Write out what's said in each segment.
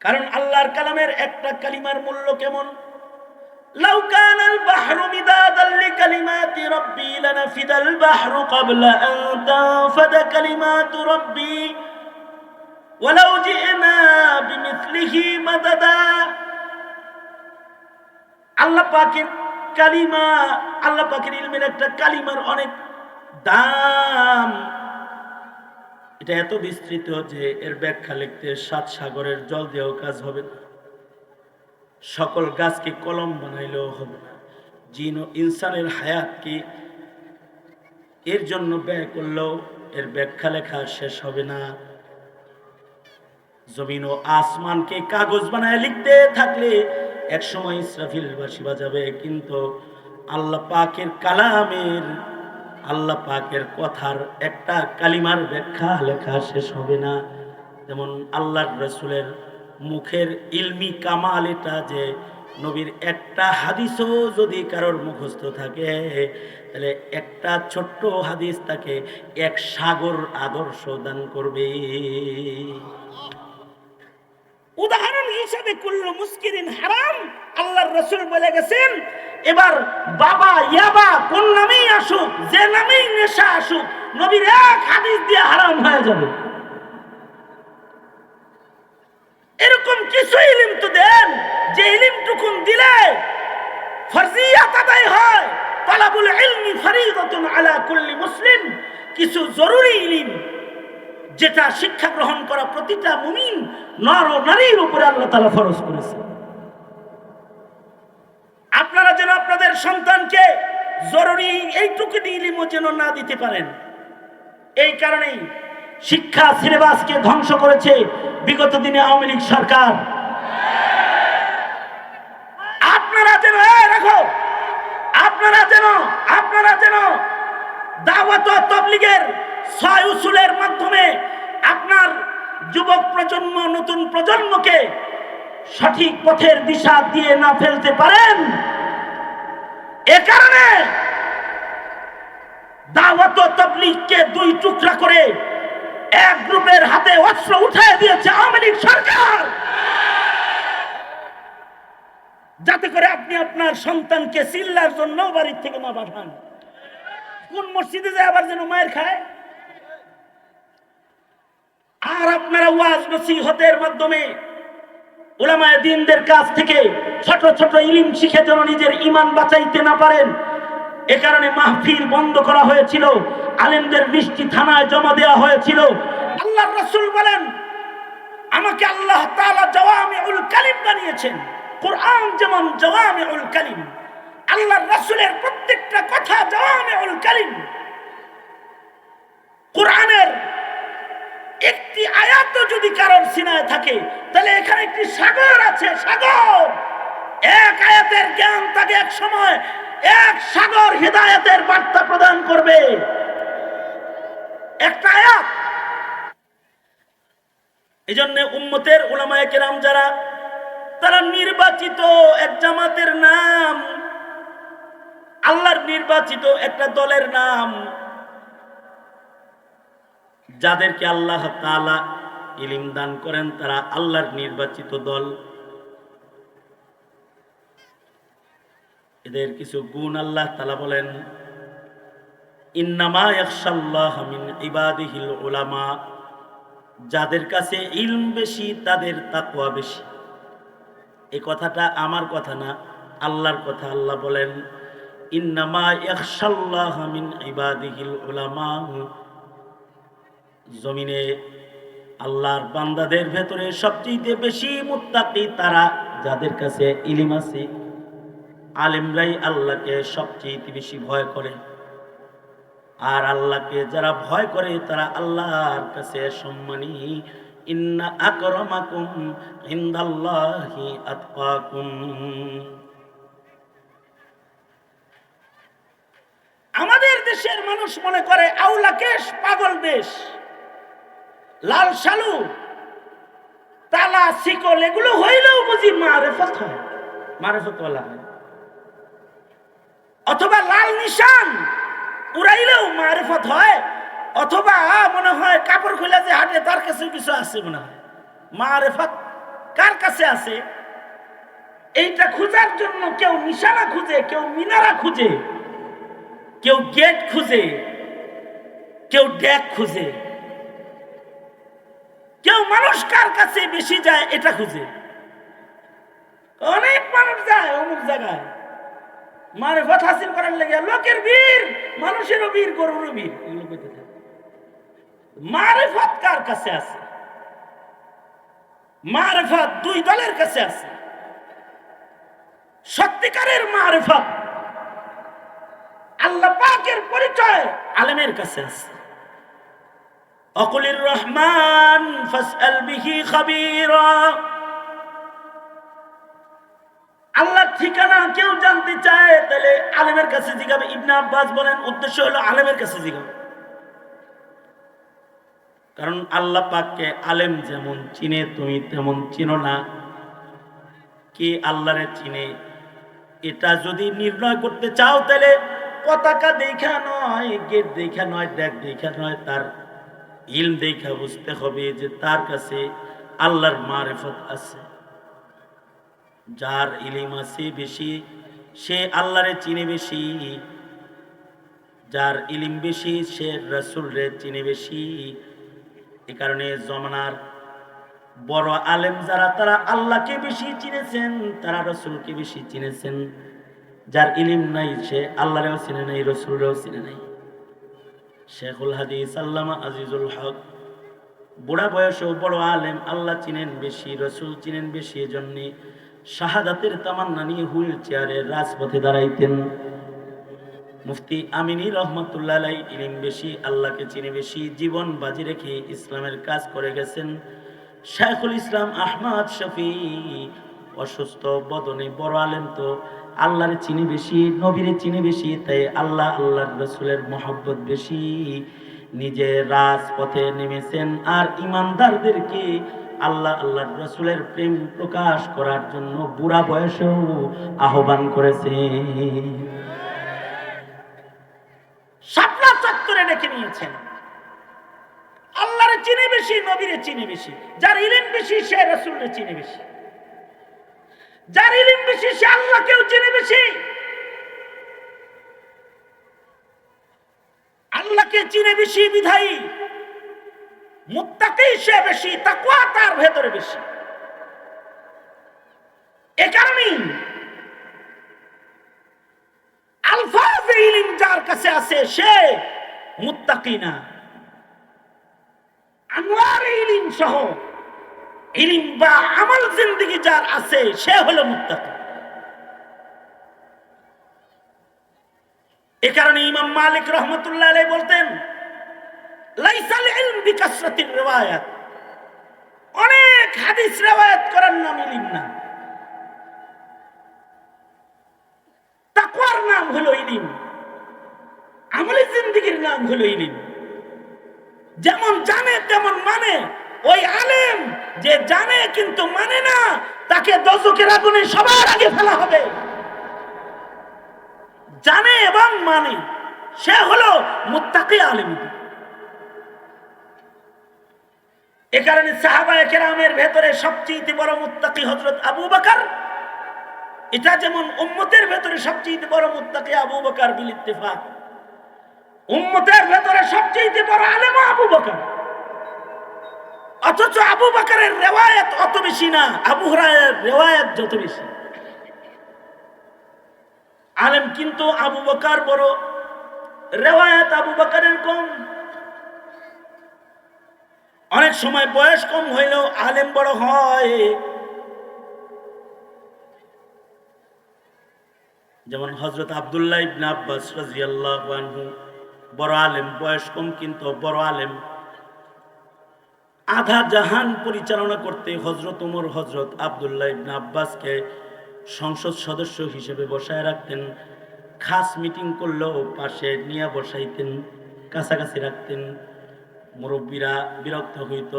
কারণ আল্লাহর কালামের একটা কালিমার মূল্য কেমন? লাউ কানাল বাহরু মিদাদাল লিকালিমাতি রাব্বি লানাফিদাল বাহরু ক্বাবলা আন তানফাদা কালিমাতু রাব্বি ওয়ালাউ জি'না বিমিসলিহি মাদাদা। আল্লাহ পাকের কালিমা, আল্লাহ পাকের ইলমের একটা কালিমার অনেক দাম। এটা এত বিস্তৃত যে এর ব্যাখ্যা লিখতে 7 সাগরের জল দিয়েও কাজ হবে না, সকল গাছকে কলম বানাইলেও হবে না, জিন ও ইনসানের হায়াতকে এর জন্য ব্যয় করলেও এর ব্যাখ্যা লেখা শেষ হবে না। জমিন ও আসমানকে কাগজ বানায় লিখতে থাকলে একসময় ইসরাফিল বাঁশি বাজাবে, কিন্তু আল্লাহ পাকের কালামের, আল্লাহ পাকের কথার একটা কালিমার ব্যাখ্যা লেখা শেষ হবে না। যেমন আল্লাহর রাসূলের মুখের ইলমি কামাল এটা যে নবীর একটা হাদিসও যদি কারোর মুখস্থ থাকে তাহলে একটা ছোট্ট হাদিস তাকে 1 সাগর আদর্শ দান করবে। উদাহরণ হিসেবে কুল্লু মুস্কিরিন হারাম, আল্লাহর রাসূল বলে গেছেন। এবার বাবা ইয়াবা কোন নামেই আসুক, যে নামেই নেশা আসুক, নবীর এক হাদিস দিয়ে হারাম হয়ে যাবে। এরকম কিছু ইলম তো দেন যে ইলমটুকুন দিলে ফরজিয়াত আদায় হয়। তালাবুল ইলমি ফরিদাতুন আলা কুল্লি মুসলিম, কিছু জরুরি ইলম যেটা শিক্ষা গ্রহণ করা প্রতিটা মুমিন নর ও নারীর উপরে আল্লাহ তাআলা ফরজ করেছে। আপনারা যেন আপনাদের সন্তানকে জরুরি এইটুকু ইলমও যেন না দিতে পারেন, এই কারণেই শিক্ষা সিলেবাসকে ধ্বংস করেছে বিগত দিনে আওয়ামী লীগ সরকার। আপনারা যেন রাখো, আপনারা যেন দাওয়াত ও তাবলীগের 6 উসুলের মাধ্যমে আপনার যুবক প্রজন্ম, নতুন প্রজন্মকে সঠিক পথের দিশা দিয়ে না ফেলতে পারেন। এ কারণে দাওয়াত ও তাবলীগকে 2 টুকরা করে এক গ্রুপের হাতে অস্ত্র উঠিয়ে দিয়েছে আওয়ামী লীগ সরকার, যাতে করে আপনি আপনার সন্তানকে চিল্লার জন্য বাড়ির থেকে না পাঠান। কোন মসজিদে যায় আবার যেন মায়ের খায়। আর আপনারা ওয়াজ নসিহতের মাধ্যমে উলামায়ে দ্বীনদের কাছ থেকে ছোট ছোট ইলম শিখে যেন নিজের ঈমান বাঁচাইতে না পারেন, এ কারণে মাহফিল বন্ধ করা হয়েছিল, আলেমদের মিষ্টি থানায় জমা দেওয়া হয়েছিল। আল্লাহর রাসূল বলেন, আমাকে আল্লাহ তাআলা জাওয়ামিউল কালিম বানিয়েছেন। কোরআন যেমন জাওয়ামিউল কালিম, আল্লাহর রাসূলের প্রত্যেকটা কথা জাওয়ামিউল কালিম। কোরআনের একটি আয়াতও যদি কারোর সিনায় থাকে তাহলে এখানে একটি সাগর আছে, সাগর। এক আয়াতের জ্ঞান তাকে এক সময় 1 সাগর হিদায়াতের বার্তা প্রদান করবে, একটা আয়াত। এজন্য উম্মতের উলামায়ে কেরাম যারা, তারা নির্বাচিত এক জামাতের নাম, আল্লাহর নির্বাচিত একটা দলের নাম, যাদেরকে আল্লাহ তাআলা ইলম দান করেন তারা আল্লাহর নির্বাচিত দল। এদের কিছু গুণ আল্লাহ তাআলা বলেন, ইন্নামা ইয়াখশাল্লাহ মিন ইবাদিহিল উলামা, যাদের কাছে ইলম বেশি তাদের তাকওয়া বেশি। এই কথাটা আমার কথা না, আল্লাহর কথা। আল্লাহ বলেন, ইন্নামা ইয়াখশাল্লাহ মিন ইবাদিহিল উলামা। জমিনে আল্লাহর বান্দাদের ভেতরে সবচেয়ে বেশি মুত্তাকি তারা, যাদের কাছে ইলম আছে। আলেমরাই আল্লাহকে সবচেয়ে বেশি ভয় করে, আর আল্লাহকে যারা ভয় করে তারা আল্লাহর কাছে সম্মানী। ইন্না আকরামাকুম ইনদাল্লাহি আতকাকুম। আমাদের দেশের মানুষ মনে করে আউলাকেশ পাগল দেশ, লাল সালু, তালা, শিকল এগুলো হইলেও বুঝি মারেফত হয়, মারেফত ওয়ালা হয়। অথবা লাল নিশান উড়াইলেও মারেফত হয়, অথবা মনে হয় কাপড় খুলে যে হাটে তার কাছে কিছু আছে, মনে হয় মারেফত কার কাছে আছে? এইটা খোঁজার জন্য কেউ নিশানা খুঁজে, কেউ মিনারা খুঁজে, কেউ গেট খুঁজে, কেউ ডেক খুঁজে, কেউ মানুষ কার কাছে বেশি যায় এটা খুঁজে। অনেক মানুষ যায় অমুক জায়গায় মারিফত হাসিল করার লেগে, লোকের বীর, মানুষেরও বীর, গরুরও বীর, এগুলো কইতে থাকে। মারিফত কার কাছে আছে? মারিফত দুই দলের কাছে আছে। সত্যিকারের মারিফত আল্লাহ পাকের পরিচয় আলেমের কাছে আছে। অকুলির রহমান ফাসআল বিহি খাবীরা। আল্লাহর ঠিকানা কেউ জানতে চায় তাহলে আলেমের কাছে জিজ্ঞাবে। ইবনে আব্বাস বলেন উদ্দেশ্য হলো আলেমের কাছে জিজ্ঞাবে। কারণ আল্লাহ পাককে আলেম যেমন চিনে তুমি তেমন চিনো না। কে আল্লাহরে চিনে এটা যদি নির্ণয় করতে চাও তাহলে পতাকা দেখা নয়, গেট দেখা নয়, ডেক দেখা নয়, তার ইলম দেখা বুঝতে হবে যে তার কাছে আল্লাহর মারিফত আছে। যার ইলম আছে বেশি সে আল্লাহরে চিনে বেশি, যার ইলম বেশি সে রাসূলরে চিনে বেশি। এই কারণে জমানার বড় আলেম যারা তারা আল্লাহকে বেশি চিনেছেন, তারা রাসূলকে বেশি চিনেছেন। যার ইলম নাই সে আল্লাহরেও চিনে নাই, রাসূলরেও চিনে নাই। শেখুল হাদিস আল্লামা আজিজুল হক বুড়া বয়সেও বড় আলেম, আল্লাহ চিনেন বেশি, রাসূল চিনেন বেশি। এজন্য শাহাদাতের তামান্না নিয়ে হুইল চেয়ারে রাজপথে দাঁড়াইতেন। মুফতি আমিনী রহমতুল্লাহ আলাইহি ইলম বেশি, আল্লাহকে চিনে বেশি, জীবন বাজি রেখে ইসলামের কাজ করে গেছেন। শাইখুল ইসলাম আহমদ শফি অসুস্থ বদনে বড় আলেম, তো আল্লাহরে চিনি বেশি, নবীরে চিনি বেশি, তাই আল্লাহ আল্লাহর রাসূলের মহব্বত বেশি। নিজে রাজপথে নেমেছেন আর ইমানদারদেরকে আল্লাহ আল্লাহর রাসূলের প্রেম প্রকাশ করার জন্য বুড়া বয়সেও আহ্বান করেছেন। শাপলা চত্বরে ডেকে নিয়েছেন। আল্লাহরে চিনে বেশি, নবীরে চিনে বেশি। যার ইলম বেশি সে রাসূলরে চিনে বেশি, যার ইলম বেশি সে আল্লাহকেও চিনে বেশি। আল্লাহকে চিনে বেশি বিধায়ী মুত্তাকি সে বেশি, তাকওয়া তার ভেতরে বেশি। এ কারণেই আলফাজে ইলম যার কাছে আছে সে মুত্তাকি না। আনোয়ার ইলম সহ ইলম বা আমল জিন্দেগি যার আছে সে হলো মুত্তাকি। এ কারণে ইমাম মালিক রহমতুল্লাহ আলাইহি বলতেন লাইসাল ইলম বিকাসরাতির রিওয়ায়াত, অনেক হাদিস রিওয়ায়াত করার নাম ইলম না, তাকওয়ার নাম হলো ইলম, আমলে জিন্দেগির নাম হলো ইলম। যেমন জানে তেমন মানে। ওই আলেম যে জানে কিন্তু মানে না, তাকে দোজখের আগুনে সবার আগে ফেলা হবে। জানে এবং মানে সে হলো মুত্তাকি আলেম। এ কারণে সাহাবায়ে কেরামের ভেতরে সবচেয়ে বড় মুত্তাকি হযরত আবু বকর। এটা যেমন উম্মতের ভেতরে সবচেয়ে বড় মুত্তাকি আবু বকর বিল ইত্তেফাক, উম্মতের ভেতরে সবচেয়ে বড় আলেম আবু বকর। অথচ আবু বকরের রিওয়ায়াত অত বেশি না, আবু হুরায়রার রিওয়ায়াত যত বেশি। আলেম কিন্তু আবু বকর বড়, রিওয়ায়াত আবু বকরের কম। অনেক সময় বয়স কম হইলেও আলেম বড় হয়। যেমন হযরত আব্দুল্লাহ ইবনে আব্বাস রাদিয়াল্লাহু আনহু বড় আলেম, বয়স কম কিন্তু বড় আলেম। আধা জাহান পরিচালনা করতে হযরত ওমর হযরত আব্দুল্লাহ ইবনে আব্বাসকে সংসদ সদস্য হিসেবে বসায় রাখতেন। খাস মিটিং করলেও পাশে নিয়ে বসাইতেন, কাছাকাছি রাখতেন। মুরব্বীরা বিরক্ত হইত।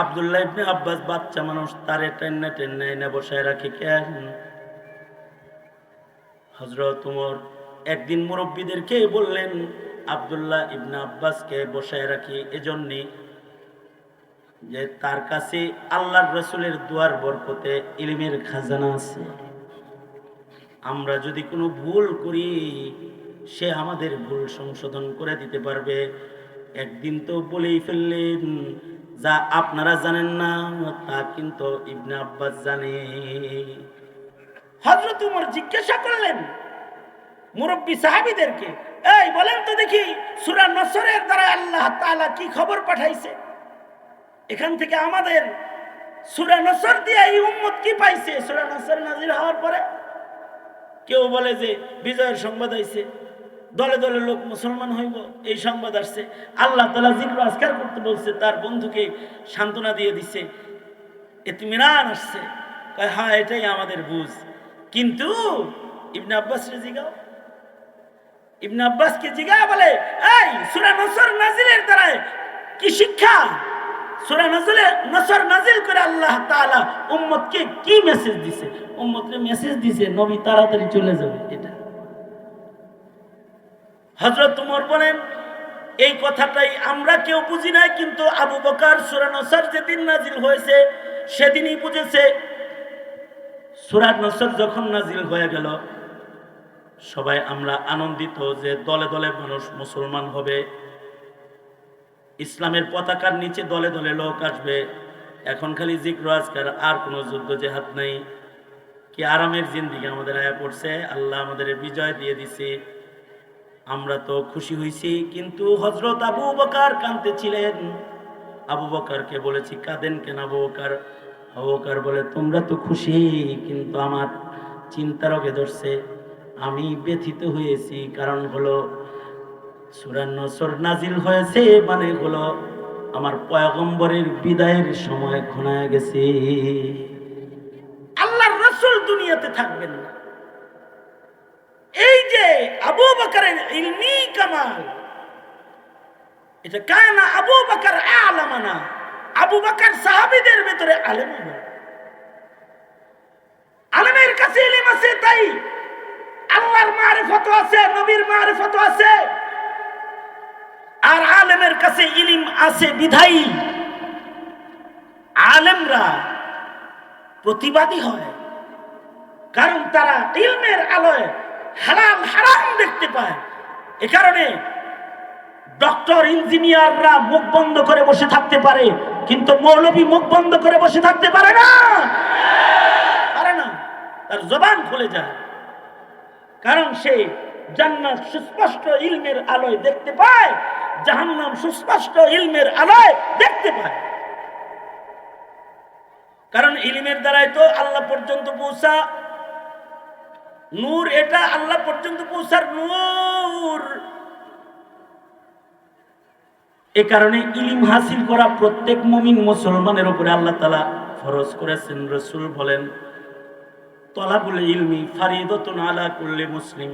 আব্দুল্লাহ ইবনে আব্বাস বাচ্চা মানুষ, তারে টেন্না টেন্না এনে বসায় রাখে কেন? হযরত ওমর একদিন মুরব্বীদেরকে বললেন আব্দুল্লাহ ইবনে আব্বাসকে বসায় রাখি এজন্যে যে তার কাছে আল্লাহর রসুলের দুয়ার বরকতে ইলমের খাজানা আছে। আমরা যদি কোনো ভুল করি সে আমাদের ভুল সংশোধন করে দিতে পারবে। একদিন তো বলেই ফেললেন, যা আপনারা জানেন না তা কিন্তু ইবনে আব্বাস জানে। হযরত ওমর জিজ্ঞাসা করলেন মুরব্বী সাহাবীদেরকে, এই বলেন তো দেখি সূরা নসরের দ্বারা আল্লাহ তাআলা কি খবর পাঠাইছে? এখান থেকে আমাদের সূরা নসর দিয়ে এই উম্মত কি পাইছে? সূরা নসর নাযিল হওয়ার পরে কেউ বলে যে বিজয়ের সংবাদ আইছে, দলে দলে লোক মুসলমান হইব এই সংবাদ আসছে। আল্লাহ তাআলা জিক্র আজকার করতে বলছে, তার বন্ধুকে সান্ত্বনা দিয়ে দিছে, ইতমিনান আসছে। হ্যাঁ, এটাই আমাদের বুঝ। কিন্তু ইবনে আব্বাস রে জিগাও, ইবনে আব্বাসকে জিগায় বলে, এই সূরা নসর নাজিলের দ্বারা কি শিক্ষা? সূরা নসর নাজিল করে আল্লাহ তাআলা উম্মতকে কি মেসেজ দিছে? উম্মতকে মেসেজ দিছে নবী তাড়াতাড়ি চলে যাবে। এটা হযরত ওমর বলেন, এই কথাটাই আমরা কেউ বুঝি নাই, কিন্তু আবু বকর সূরা নসর যেদিন নাজিল হয়েছে সেদিনই বুঝেছে। সূরা নসর যখন নাজিল হয়ে গেল, সবাই আমরা আনন্দিত যে দলে দলে মানুষ মুসলমান হবে, ইসলামের পতাকার নিচে দলে দলে লোক আসবে। এখন খালি জিক্র আজকার, আর কোনো যুদ্ধ জেহাদ নাই। কি আরামের জিন্দেগি আমাদের আয়া পড়ছে, আল্লাহ আমাদের বিজয় দিয়ে দিছে। আমরা তো খুশি হইছি, কিন্তু হযরত আবু বকর কাঁদতেছিলেন। আবু বকরকে বলেছি, কাঁদেন কেন আবু বকর? আবু বকর বলে, তোমরা তো খুশি, কিন্তু আমার চিন্তা রোগে ধরছে, আমি ব্যথিত হয়েছি। কারণ হলো সূরা নসর নাজিল হয়েছে, মানে হলো আমার পয়গম্বরের বিদায়ের সময় ঘনায় গেছে। আল্লাহর রাসূল দুনিয়াতে থাকবেন না। এই যে আবু বকরের ইলমি কামাল, এটা কানা আবু বকর আলামানা, আবু বকর সাহাবীদের ভিতরে আলেম। আলেমের কাছে ইলম আছে, তাই আল্লাহর মারিফত আছে, নবীর মারিফত আছে। আর আলেমের কাছে ইলম আছে বিধায়ী আলেমরা প্রতিবাদী হয়, কারণ তারা ইলমের আলোয় হালাল হারাম দেখতে পায়। এ কারণে ডক্টর ইঞ্জিনিয়াররা মুখ বন্ধ করে বসে থাকতে পারে, কিন্তু মৌলবী মুখ বন্ধ করে বসে থাকতে পারে না, তার জবান খুলে যায়। কারণ সে জান্নাত সুস্পষ্ট ইলমের আলোয় দেখতে পায়, জাহান্নাম সুস্পষ্ট ইলমের আলোয় দেখতে পায়। কারণ ইলমের দ্বারাই তো আল্লাহ পর্যন্ত পৌঁছা। নূর, এটা আল্লাহ পর্যন্ত পৌঁছার নূর। এ কারণে ইলম হাসিল করা প্রত্যেক মুমিন মুসলমানের উপরে আল্লাহ তাআলা ফরজ করেছেন। রাসূল বলেন, তলাবুল ইলমি ফারিদাতুন আলা কুল্লি মুসলিম।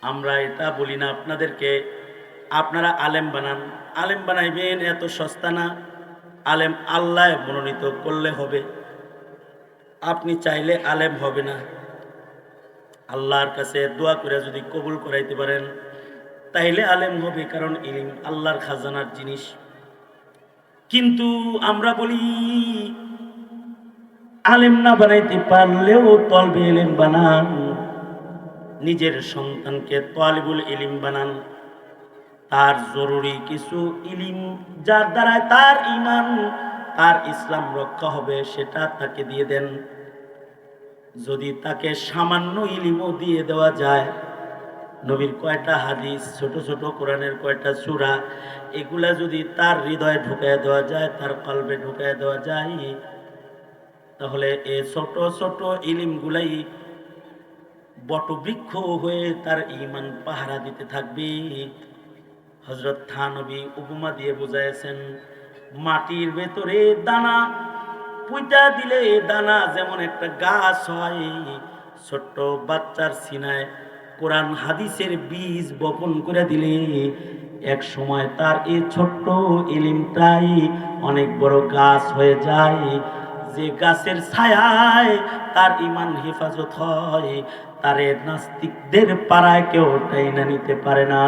আমরা এটা বলি না আপনাদেরকে আপনারা আলেম বানান, আলেম বানাইবেন, এত সস্তা না। আলেম আল্লাহ মনোনীত করলে হবে, আপনি চাইলে আলেম হবে না। আল্লাহর কাছে দোয়া করে যদি কবুল করাইতে পারেন তাইলে আলেম হবে, কারণ ইলম আল্লাহর খাজানার জিনিস। কিন্তু আমরা বলি আলেম না বানাইতে পারলেও তলবে ইলম বানান, নিজের সন্তানকে তালিবুল ইলম বানান। তার জরুরি কিছু ইলম যার দ্বারা তার ঈমান, তার ইসলাম রক্ষা হবে, সেটা তাকে দিয়ে দেন। যদি তাকে সামান্য ইলমও দিয়ে দেওয়া যায়, নবীর কয়টা হাদিস, ছোট ছোট কোরআনের কয়টা সূরা, এগুলা যদি তার হৃদয়ে ঢুকায় দেওয়া যায়, তার কলবে ঢুকায় দেওয়া যায়, তাহলে এই ছোট ছোট ইলমগুলাই বটবৃক্ষ হয়ে তার ঈমান পাহারা দিতে থাকবে। হযরত থানবী উপমা দিয়ে বুঝাইছেন, মাটির ভেতরে দানা পুঁতা দিলে দানা যেমন একটা গাছ হয়, ছোট্ট বাচ্চার সিনায় কোরআন হাদিসের বীজ বপন করে দিলে এক সময় তার এই ছোট্ট ইলমটাই অনেক বড় গাছ হয়ে যায়। যে গাছের ছায়ায় তার ঈমান হেফাজত হয়, তারে নাস্তিকদের পাড়ায় কেউ টাইনা নিতে পারে না।